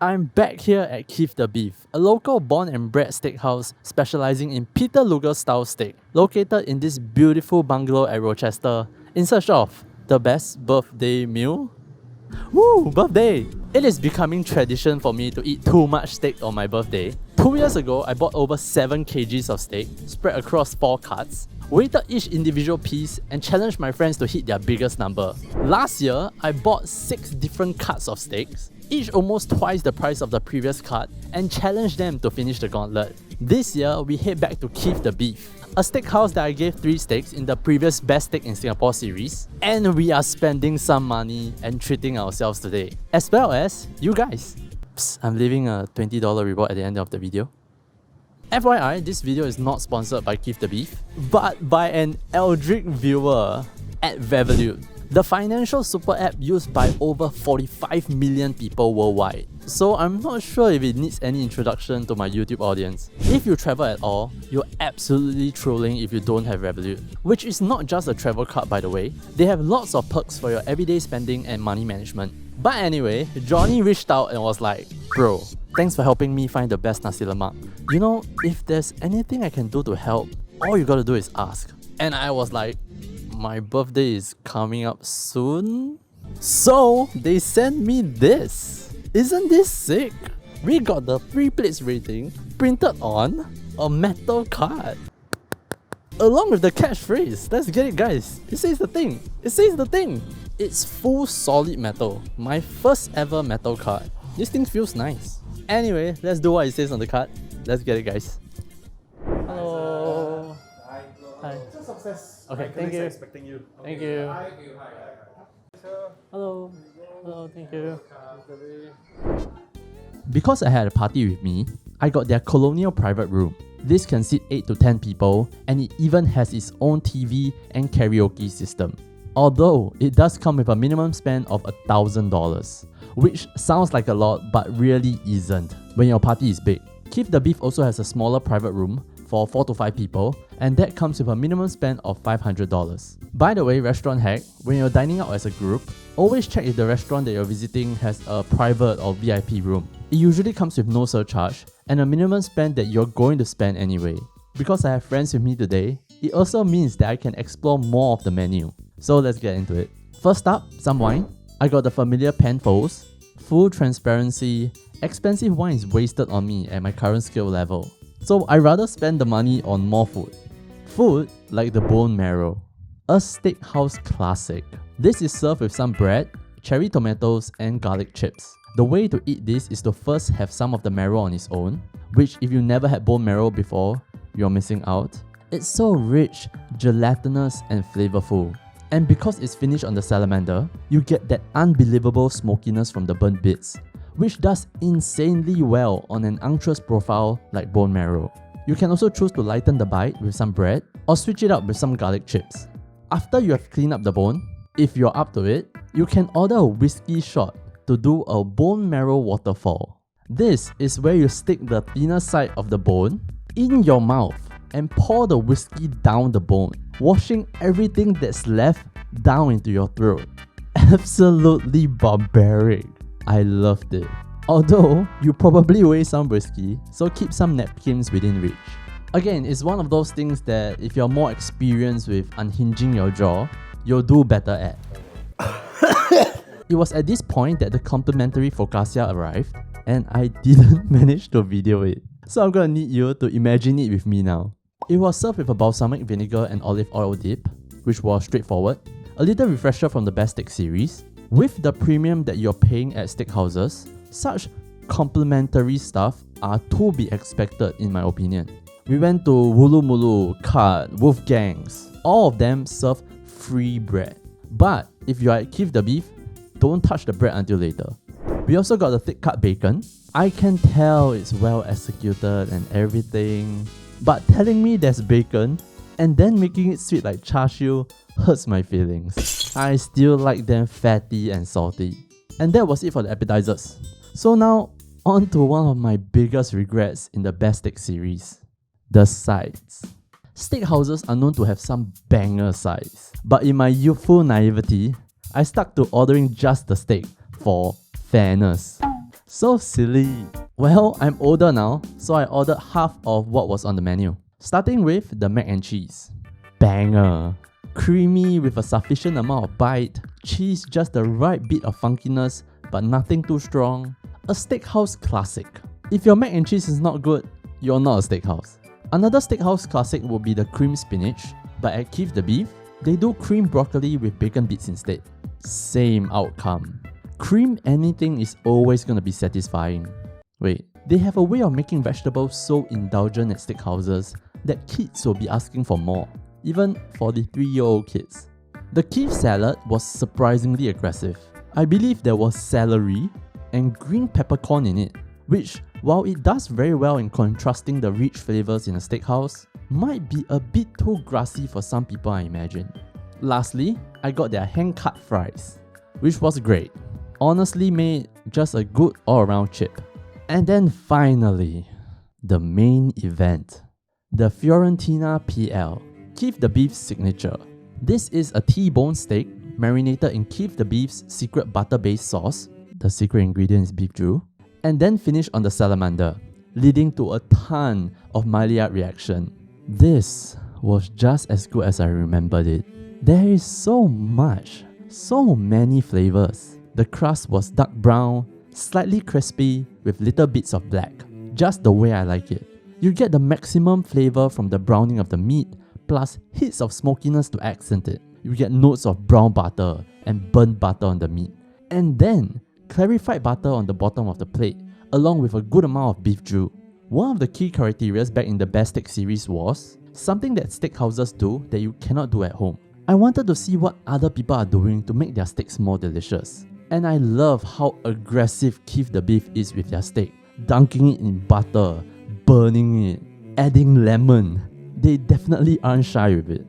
I'm back here at Keef the Beef, a local born and bred steakhouse specializing in Peter Luger style steak, located in this beautiful bungalow at Rochester, in search of the best birthday meal? Woo, birthday! It is becoming tradition for me to eat too much steak on my birthday. 2 years ago, I bought over 7 kgs of steak, spread across 4 cuts, weighted each individual piece and challenged my friends to hit their biggest number. Last year, I bought 6 different cuts of steaks, each almost twice the price of the previous cut, and challenged them to finish the gauntlet. This year, we head back to Keef the Beef, a steakhouse that I gave 3 steaks in the previous Best Steak in Singapore series, and we are spending some money and treating ourselves today, as well as you guys. Psst, I'm leaving a $20 reward at the end of the video. FYI, this video is not sponsored by Keef the Beef, but by an Eldrick viewer at Revolut, the financial super app used by over 45 million people worldwide. So I'm not sure if it needs any introduction to my YouTube audience. If you travel at all, you're absolutely trolling if you don't have Revolut, which is not just a travel card by the way. They have lots of perks for your everyday spending and money management. But anyway, Johnny reached out and was like, "Bro, thanks for helping me find the best nasi lemak. You know, if there's anything I can do to help, all you gotta do is ask." And I was like, my birthday is coming up soon? So they sent me this. Isn't this sick? We got the 3 plates rating printed on a metal card, along with the catchphrase. Let's get it, guys. It says the thing. It says the thing. It's full solid metal. My first ever metal card. This thing feels nice. Anyway, let's do what it says on the card. Let's get it, guys. Hello. Hi. Just success. Okay, thank you. Expecting you. Thank you. Hello. Hello, thank you. Because I had a party with me, I got their colonial private room. This can seat 8 to 10 people, and it even has its own TV and karaoke system. Although it does come with a minimum spend of $1,000, which sounds like a lot but really isn't when your party is big. Keef the Beef also has a smaller private room for 4 to 5 people, and that comes with a minimum spend of $500. By the way, restaurant hack, when you're dining out as a group, always check if the restaurant that you're visiting has a private or VIP room. It usually comes with no surcharge and a minimum spend that you're going to spend anyway. Because I have friends with me today, it also means that I can explore more of the menu. So let's get into it. First up, some wine. I got the familiar Penfolds. Full transparency, expensive wine is wasted on me at my current skill level. So I rather spend the money on more food. Food like the bone marrow, a steakhouse classic. This is served with some bread, cherry tomatoes and garlic chips. The way to eat this is to first have some of the marrow on its own, which if you never had bone marrow before, you're missing out. It's so rich, gelatinous and flavorful. And because it's finished on the salamander, you get that unbelievable smokiness from the burnt bits, which does insanely well on an unctuous profile like bone marrow. You can also choose to lighten the bite with some bread or switch it up with some garlic chips. After you have cleaned up the bone, if you're up to it, you can order a whiskey shot to do a bone marrow waterfall. This is where you stick the thinner side of the bone in your mouth and pour the whiskey down the bone, washing everything that's left down into your throat. Absolutely barbaric. I loved it. Although, you probably waste some whiskey, so keep some napkins within reach. Again, it's one of those things that if you're more experienced with unhinging your jaw, you'll do better at. It was at this point that the complimentary focaccia arrived, and I didn't manage to video it. So I'm gonna need you to imagine it with me now. It was served with a balsamic vinegar and olive oil dip, which was straightforward, a little refresher from the Best Steak series. With the premium that you're paying at steakhouses, such complimentary stuff are to be expected in my opinion. We went to Wulu Mulu, Cut, Wolfgang's. All of them serve free bread. But if you're at Keef the Beef, don't touch the bread until later. We also got the thick cut bacon. I can tell it's well executed and everything, but telling me there's bacon and then making it sweet like char siu hurts my feelings. I still like them fatty and salty. And that was it for the appetizers. So now, on to one of my biggest regrets in the Best Steak series. The sides. Steakhouses are known to have some banger sides, but in my youthful naivety, I stuck to ordering just the steak for fairness. So silly. Well, I'm older now, so I ordered half of what was on the menu. Starting with the mac and cheese. Banger. Creamy with a sufficient amount of bite, cheese just the right bit of funkiness, but nothing too strong. A steakhouse classic. If your mac and cheese is not good, you're not a steakhouse. Another steakhouse classic would be the cream spinach, but at Keef the Beef, they do cream broccoli with bacon bits instead. Same outcome. Cream anything is always gonna be satisfying. Wait, they have a way of making vegetables so indulgent at steakhouses that kids will be asking for more, even 43-year-old kids. The Keef salad was surprisingly aggressive. I believe there was celery and green peppercorn in it, which, while it does very well in contrasting the rich flavors in a steakhouse, might be a bit too grassy for some people, I imagine. Lastly, I got their hand-cut fries, which was great. Honestly made just a good all-around chip. And then finally, the main event. The Fiorentina PL, Keef the Beef's signature. This is a T-bone steak marinated in Keef the Beef's secret butter-based sauce, the secret ingredient is beef stew, and then finished on the salamander, leading to a ton of Maillard reaction. This was just as good as I remembered it. There is so much, so many flavors. The crust was dark brown, slightly crispy with little bits of black, just the way I like it. You get the maximum flavor from the browning of the meat, plus hits of smokiness to accent it. You get notes of brown butter and burnt butter on the meat. And then, clarified butter on the bottom of the plate, along with a good amount of beef stew. One of the key criteria back in the Best Steak series was something that steakhouses do that you cannot do at home. I wanted to see what other people are doing to make their steaks more delicious. And I love how aggressive Keef the Beef is with their steak, dunking it in butter, burning it, adding lemon. They definitely aren't shy with it.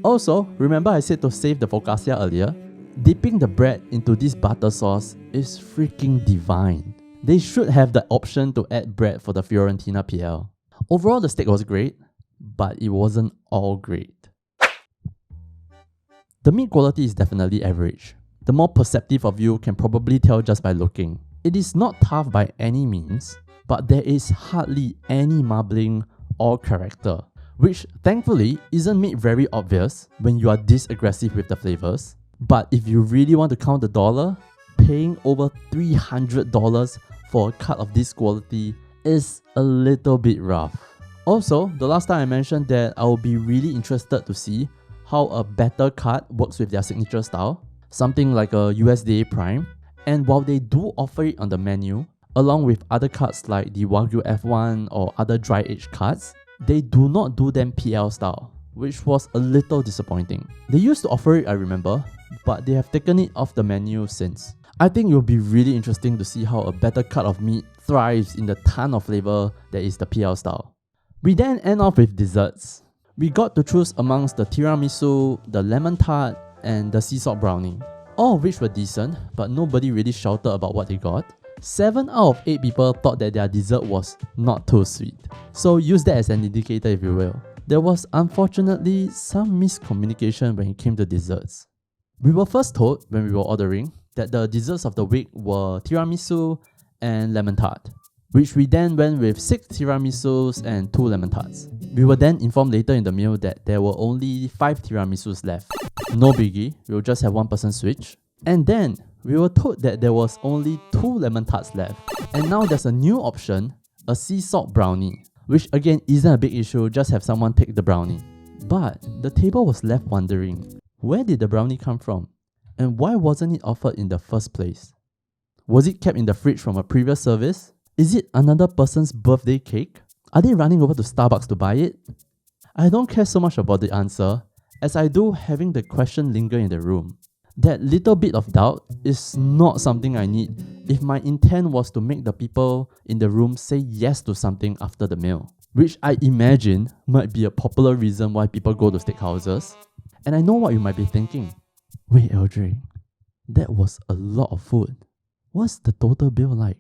Also, remember I said to save the focaccia earlier? Dipping the bread into this butter sauce is freaking divine. They should have the option to add bread for the Fiorentina PL. Overall, the steak was great, but it wasn't all great. The meat quality is definitely average. The more perceptive of you can probably tell just by looking. It is not tough by any means, but there is hardly any marbling or character, which thankfully isn't made very obvious when you are this aggressive with the flavors. But if you really want to count the dollar, paying over $300 for a cut of this quality is a little bit rough. Also, the last time I mentioned that I will be really interested to see how a better cut works with their signature style, something like a USDA Prime. And while they do offer it on the menu, along with other cuts like the Wagyu F1 or other dry aged cuts, they do not do them PL style, which was a little disappointing. They used to offer it, I remember, but they have taken it off the menu since. I think it will be really interesting to see how a better cut of meat thrives in the ton of flavor that is the PL style. We then end off with desserts. We got to choose amongst the tiramisu, the lemon tart, and the sea salt brownie. All of which were decent, but nobody really shouted about what they got. 7 out of 8 people thought that their dessert was not too sweet. So use that as an indicator if you will. There was unfortunately some miscommunication when it came to desserts. We were first told when we were ordering that the desserts of the week were tiramisu and lemon tart, which we then went with 6 tiramisus and 2 lemon tarts. We were then informed later in the meal that there were only 5 tiramisus left. No biggie, we'll just have one person switch. And then we were told that there was only 2 lemon tarts left. And now there's a new option, a sea salt brownie, which again isn't a big issue, just have someone take the brownie. But the table was left wondering, where did the brownie come from? And why wasn't it offered in the first place? Was it kept in the fridge from a previous service? Is it another person's birthday cake? Are they running over to Starbucks to buy it? I don't care so much about the answer, as I do having the question linger in the room. That little bit of doubt is not something I need if my intent was to make the people in the room say yes to something after the meal, which I imagine might be a popular reason why people go to steakhouses. And I know what you might be thinking. Wait, Eldre, that was a lot of food. What's the total bill like?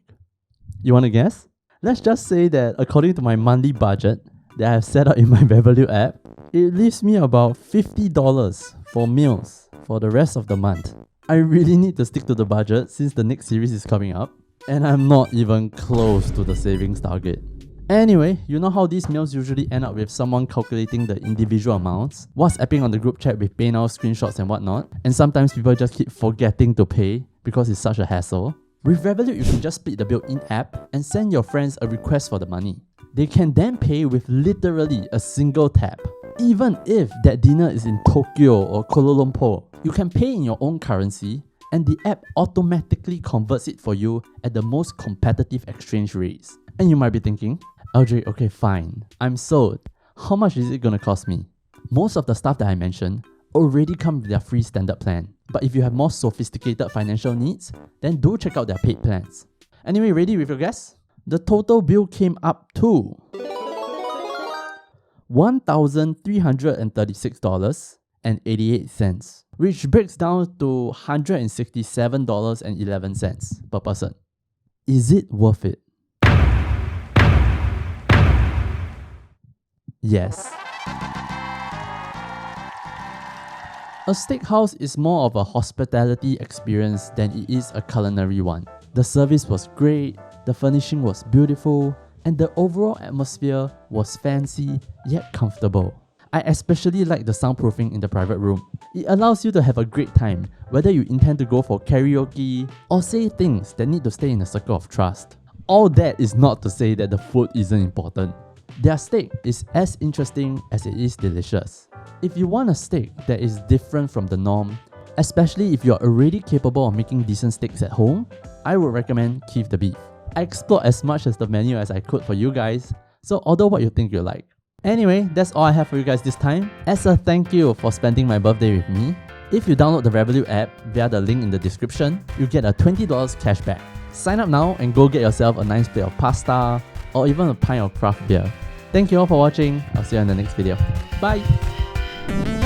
You want to guess? Let's just say that according to my monthly budget that I have set up in my Revolut app, it leaves me about $50 for meals for the rest of the month. I really need to stick to the budget since the next series is coming up. And I'm not even close to the savings target. Anyway, you know how these meals usually end up with someone calculating the individual amounts, WhatsApping on the group chat with PayNow screenshots and whatnot, and sometimes people just keep forgetting to pay because it's such a hassle. With Revolut, you can just split the bill in-app and send your friends a request for the money. They can then pay with literally a single tap. Even if that dinner is in Tokyo or Kuala Lumpur, you can pay in your own currency and the app automatically converts it for you at the most competitive exchange rates. And you might be thinking, LJ, okay fine, I'm sold. How much is it gonna cost me? Most of the stuff that I mentioned already come with their free standard plan. But if you have more sophisticated financial needs, then do check out their paid plans. Anyway, ready with your guess? The total bill came up to $1,336.88, which breaks down to $167.11 per person. Is it worth it? Yes. A steakhouse is more of a hospitality experience than it is a culinary one. The service was great, the furnishing was beautiful, and the overall atmosphere was fancy yet comfortable. I especially like the soundproofing in the private room. It allows you to have a great time, whether you intend to go for karaoke or say things that need to stay in a circle of trust. All that is not to say that the food isn't important. Their steak is as interesting as it is delicious. If you want a steak that is different from the norm, especially if you're already capable of making decent steaks at home, I would recommend Keef the Beef. I explored as much as the menu as I could for you guys, so order what you think you like. Anyway, that's all I have for you guys this time. As a thank you for spending my birthday with me, if you download the Revolut app via the link in the description, you get a $20 cashback. Sign up now and go get yourself a nice plate of pasta or even a pint of craft beer. Thank you all for watching. I'll see you in the next video. Bye!